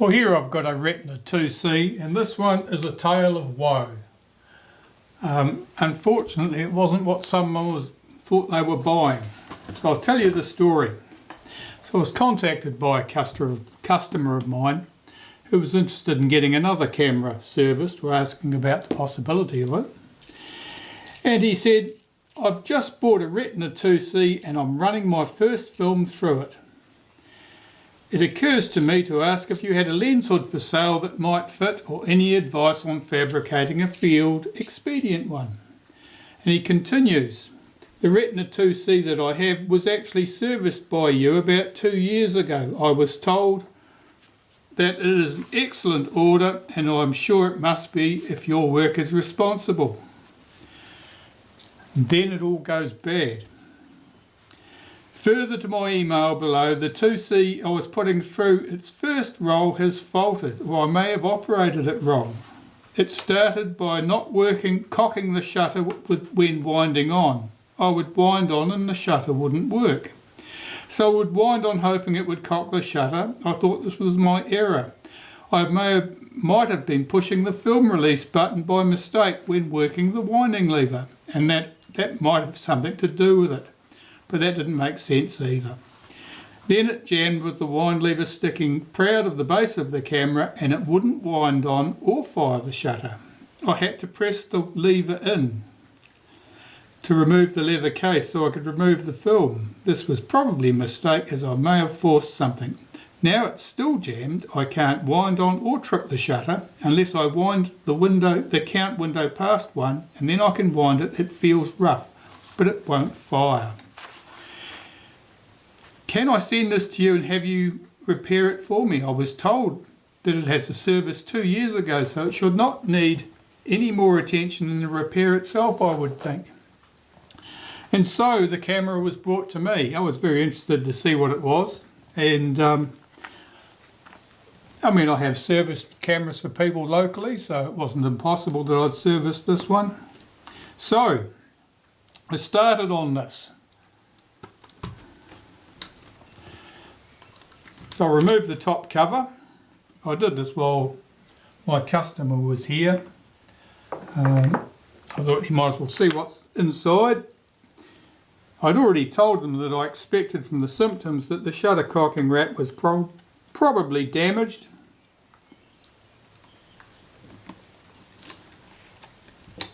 Well, here I've got a Retina IIc, and this one is a tale of woe. Unfortunately, it wasn't what someone thought they were buying. So I'll tell you the story. So I was contacted by a customer of mine who was interested in getting another camera serviced, or asking about the possibility of it. And he said, I've just bought a Retina IIc and I'm running my first film through it. It occurs to me to ask if you had a lens hood for sale that might fit, or any advice on fabricating a field expedient one. And he continues, the Retina IIc that I have was actually serviced by you about 2 years ago. I was told that it is an excellent order, and I'm sure it must be if your work is responsible. And then it all goes bad. Further to my email below, the IIc I was putting through its first roll has faltered, or I may have operated it wrong. It started by not cocking the shutter when winding on. I would wind on and the shutter wouldn't work. So I would wind on hoping it would cock the shutter. I thought this was my error. I might have been pushing the film release button by mistake when working the winding lever, and that might have something to do with it. But that didn't make sense either. Then it jammed with the wind lever sticking proud of the base of the camera, and it wouldn't wind on or fire the shutter. I had to press the lever in to remove the leather case so I could remove the film. This was probably a mistake, as I may have forced something. Now it's still jammed. I can't wind on or trip the shutter unless I wind the count window past one, and then I can wind it. It feels rough, but it won't fire. Can I send this to you and have you repair it for me? I was told that it has a service 2 years ago, so it should not need any more attention than the repair itself, I would think. And so the camera was brought to me. I was very interested to see what it was, and I mean, I have serviced cameras for people locally, so it wasn't impossible that I'd service this one. So I started on this. So I removed the top cover. I did this while my customer was here. I thought he might as well see what's inside. I'd already told them that I expected from the symptoms that the shutter cocking rack was probably damaged.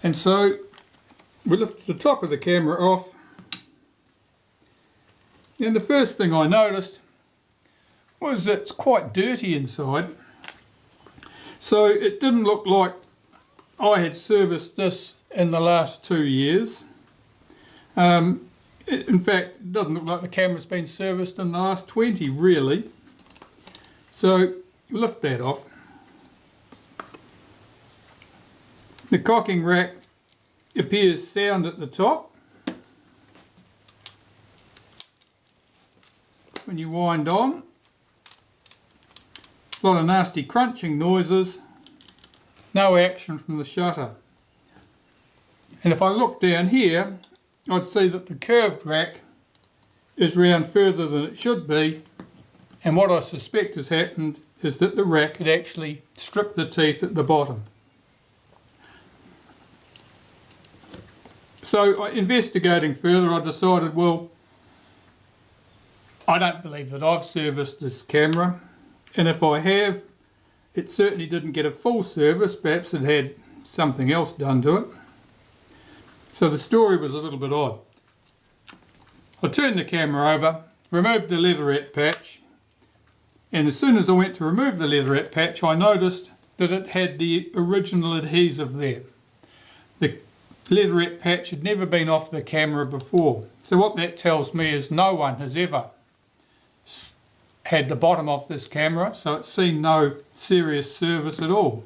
And so we lifted the top of the camera off, and the first thing I noticed was it's quite dirty inside. So it didn't look like I had serviced this in the last 2 years. In fact, it doesn't look like the camera's been serviced in the last 20 really. So lift that off. The cocking rack appears sound at the top. When you wind on, a lot of nasty crunching noises, no action from the shutter. And if I look down here, I'd see that the curved rack is round further than it should be, and what I suspect has happened is that the rack had actually stripped the teeth at the bottom. So investigating further, I decided, well, I don't believe that I've serviced this camera, and if I have, it certainly didn't get a full service. Perhaps it had something else done to it. So the story was a little bit odd. I turned the camera over, removed the leatherette patch, and as soon as I went to remove the leatherette patch, I noticed that it had the original adhesive there. The leatherette patch had never been off the camera before. So what that tells me is no one has ever had the bottom off this camera, so it's seen no serious service at all.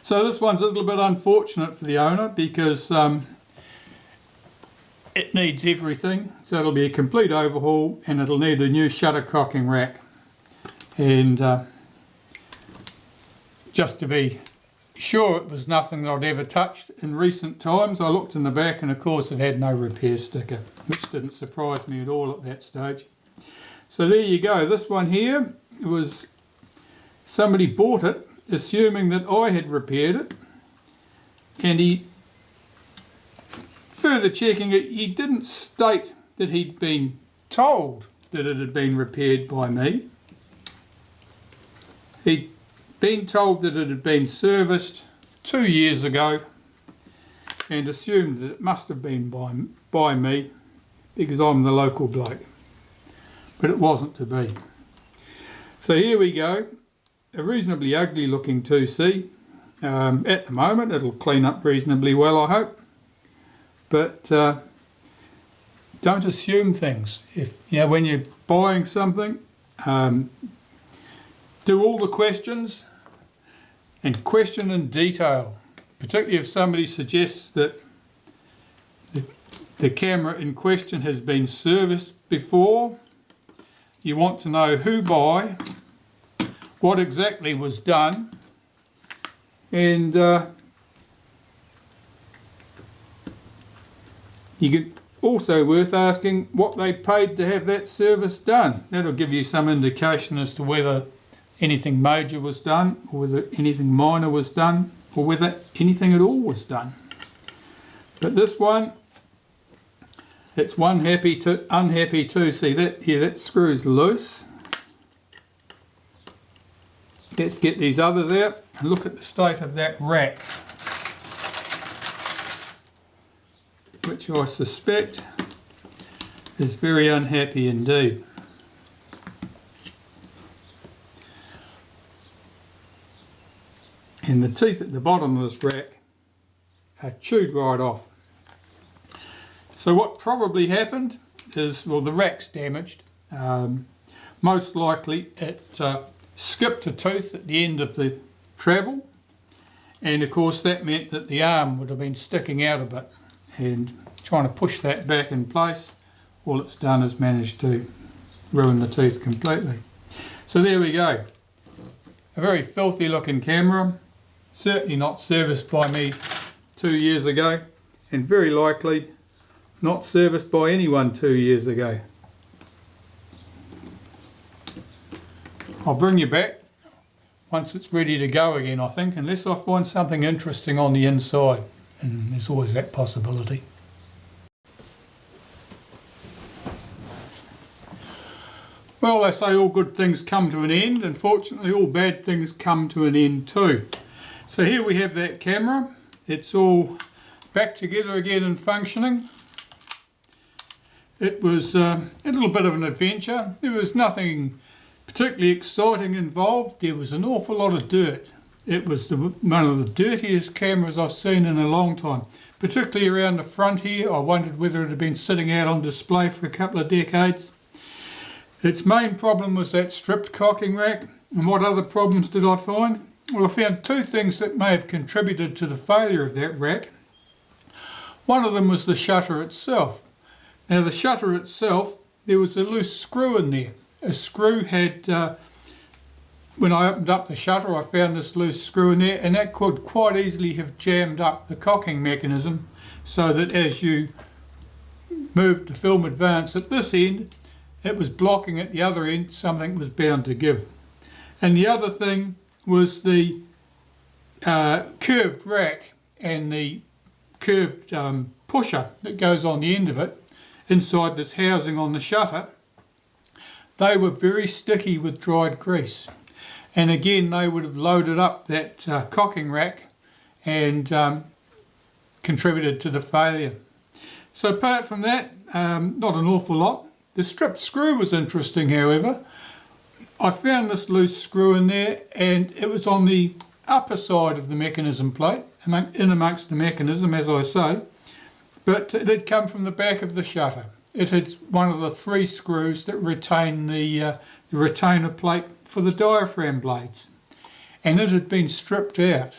So this one's a little bit unfortunate for the owner, because it needs everything. So it'll be a complete overhaul, and it'll need a new shutter cocking rack. And just to be sure it was nothing that I'd ever touched in recent times, I looked in the back, and of course it had no repair sticker, which didn't surprise me at all at that stage. So there you go. This one here was somebody bought it assuming that I had repaired it, and he, further checking it, he didn't state that he'd been told that it had been repaired by me. He'd been told that it had been serviced 2 years ago and assumed that it must have been by me because I'm the local bloke. But it wasn't to be. So here we go, a reasonably ugly looking 2C. At the moment it'll clean up reasonably well, I hope. But don't assume things. If when you're buying something, do all the questions and question in detail, particularly if somebody suggests that the camera in question has been serviced before. You want to know who by, what exactly was done, and you could also worth asking what they paid to have that service done. That'll give you some indication as to whether anything major was done, or whether anything minor was done, or whether anything at all was done. But this one, it's one unhappy 2C. That screw's loose. Let's get these others out and look at the state of that rack, which I suspect is very unhappy indeed. And the teeth at the bottom of this rack are chewed right off. So what probably happened is, well, the rack's damaged. Most likely it skipped a tooth at the end of the travel, and of course that meant that the arm would have been sticking out a bit, and trying to push that back in place, all it's done is managed to ruin the tooth completely. So there we go. A very filthy looking camera, certainly not serviced by me 2 years ago, and very likely not serviced by anyone 2 years ago. I'll bring you back once it's ready to go again, I think, unless I find something interesting on the inside, and there's always that possibility. Well, they say all good things come to an end, and fortunately all bad things come to an end too. So here we have that camera. It's all back together again and functioning. It was a little bit of an adventure. There was nothing particularly exciting involved. There was an awful lot of dirt. It was one of the dirtiest cameras I've seen in a long time, particularly around the front here. I wondered whether it had been sitting out on display for a couple of decades. Its main problem was that stripped cocking rack. And what other problems did I find? Well, I found two things that may have contributed to the failure of that rack. One of them was the shutter itself. Now the shutter itself, there was a loose screw in there. A screw had, when I opened up the shutter, I found this loose screw in there, and that could quite easily have jammed up the cocking mechanism, so that as you moved the film advance at this end, it was blocking at the other end. Something was bound to give. And the other thing was the curved rack and the curved pusher that goes on the end of it inside this housing on the shutter. They were very sticky with dried grease, and again they would have loaded up that cocking rack and contributed to the failure. So apart from that, not an awful lot. The stripped screw was interesting, however. I found this loose screw in there, and it was on the upper side of the mechanism plate, in amongst the mechanism, as I say, but it had come from the back of the shutter. It had one of the 3 screws that retain the retainer plate for the diaphragm blades, and it had been stripped out.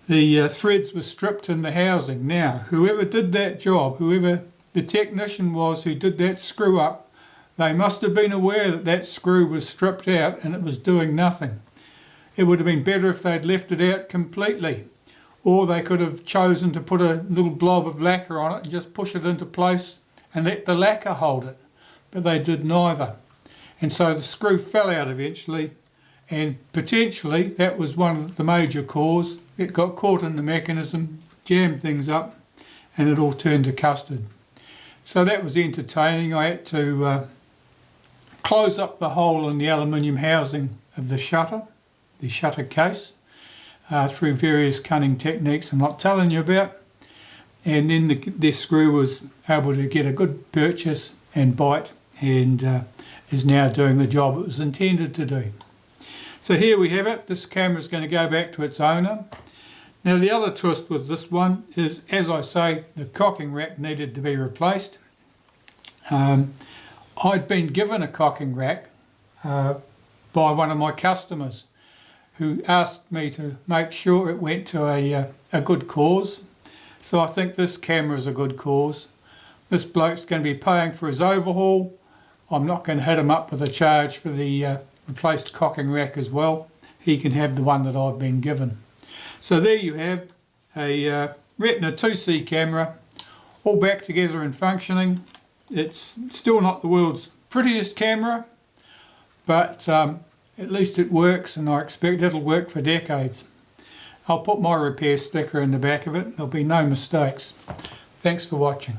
The threads were stripped in the housing. Now, whoever did that job, whoever the technician was who did that screw up, they must have been aware that that screw was stripped out and it was doing nothing. It would have been better if they'd left it out completely, or they could have chosen to put a little blob of lacquer on it and just push it into place and let the lacquer hold it, but they did neither. And so the screw fell out eventually, and potentially that was one of the major cause. It got caught in the mechanism, jammed things up, and it all turned to custard. So that was entertaining. I had to close up the hole in the aluminium housing of the shutter case, through various cunning techniques I'm not telling you about, and then this screw was able to get a good purchase and bite, and is now doing the job it was intended to do. So here we have it. This camera is going to go back to its owner. Now the other twist with this one is, as I say, the cocking rack needed to be replaced. I'd been given a cocking rack by one of my customers, who asked me to make sure it went to a good cause. So I think this camera is a good cause. This bloke's going to be paying for his overhaul. I'm not going to hit him up with a charge for the replaced cocking rack as well. He can have the one that I've been given. So there you have a Retina IIc camera, all back together and functioning. It's still not the world's prettiest camera, but at least it works, and I expect it'll work for decades. I'll put my repair sticker in the back of it. There'll be no mistakes. Thanks for watching.